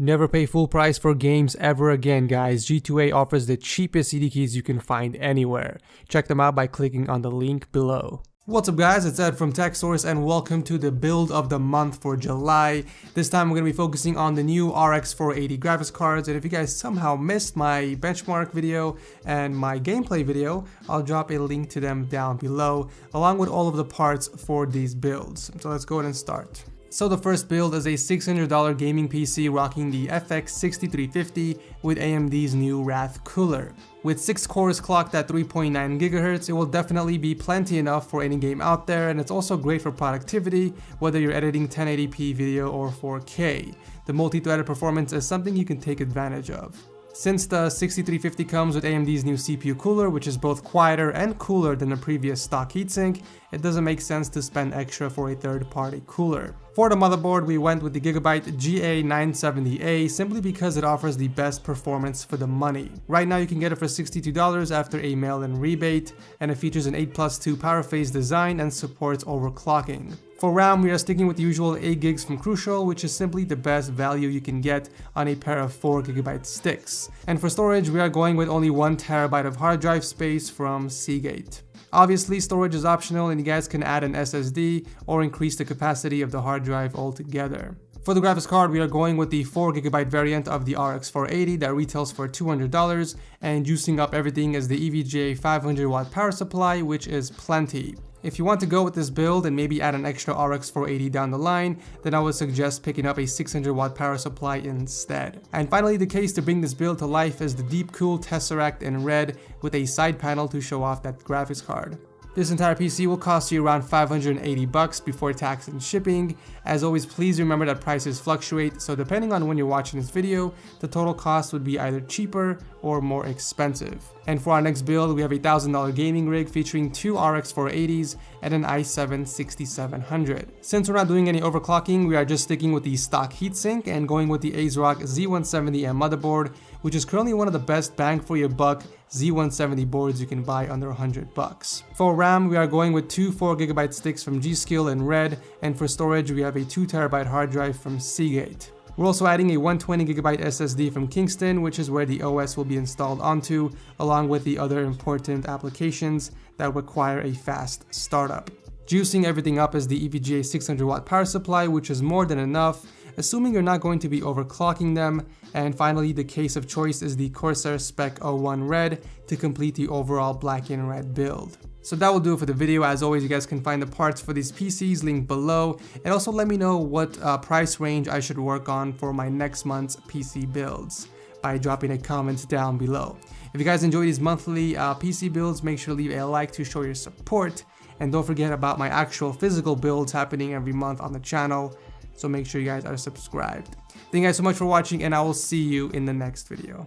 Never pay full price for games ever again, guys. G2A offers the cheapest CD keys you can find anywhere. Check them out by clicking on the link below. What's up, guys? It's Ed from TechSource and welcome to the build of the month for July. This time we're going to be focusing on the new RX 480 graphics cards, and if you guys somehow missed my benchmark video and my gameplay video, I'll drop a link to them down below along with all of the parts for these builds. So let's go ahead and start. So the first build is a $600 gaming PC rocking the FX 6350 with AMD's new Wrath cooler. With 6 cores clocked at 3.9 GHz, it will definitely be plenty enough for any game out there, and it's also great for productivity, whether you're editing 1080p video or 4K. The multi-threaded performance is something you can take advantage of. Since the 6350 comes with AMD's new CPU cooler, which is both quieter and cooler than the previous stock heatsink, it doesn't make sense to spend extra for a third-party cooler. For the motherboard, we went with the Gigabyte GA970A simply because it offers the best performance for the money. Right now you can get it for $62 after a mail-in rebate, and it features an 8+2 power phase design and supports overclocking. For RAM, we are sticking with the usual 8 gigs from Crucial, which is simply the best value you can get on a pair of 4 GB sticks. And for storage, we are going with only 1 TB of hard drive space from Seagate. Obviously, storage is optional and you guys can add an SSD or increase the capacity of the hard drive altogether. For the graphics card, we are going with the 4 GB variant of the RX 480 that retails for $200, and juicing up everything is the EVGA 500-watt power supply, which is plenty. If you want to go with this build and maybe add an extra RX 480 down the line, then I would suggest picking up a 600-watt power supply instead. And finally, the case to bring this build to life is the Deep Cool Tesseract in red with a side panel to show off that graphics card. This entire PC will cost you around $580 before tax and shipping. As always, please remember that prices fluctuate, so depending on when you're watching this video, the total cost would be either cheaper or more expensive. And for our next build, we have a $1,000 gaming rig featuring 2 RX 480s and an i7 6700. Since we're not doing any overclocking, we are just sticking with the stock heatsink and going with the ASRock Z170M motherboard, which is currently one of the best bang for your buck Z170 boards you can buy under $100. For RAM, we are going with 2 4 GB sticks from G.Skill in red, and for storage, we have a 2 TB hard drive from Seagate. We're also adding a 120 GB SSD from Kingston, which is where the OS will be installed onto, along with the other important applications that require a fast startup. Juicing everything up is the EVGA 600-watt power supply, which is more than enough, assuming you're not going to be overclocking them. And finally, the case of choice is the Corsair Spec 01 Red to complete the overall black and red build. So that will do it for the video. As always, you guys can find the parts for these PCs linked below, and also let me know what price range I should work on for my next month's PC builds by dropping a comment down below. If you guys enjoy these monthly PC builds, make sure to leave a like to show your support, and don't forget about my actual physical builds happening every month on the channel, so make sure you guys are subscribed. Thank you guys so much for watching, and I will see you in the next video.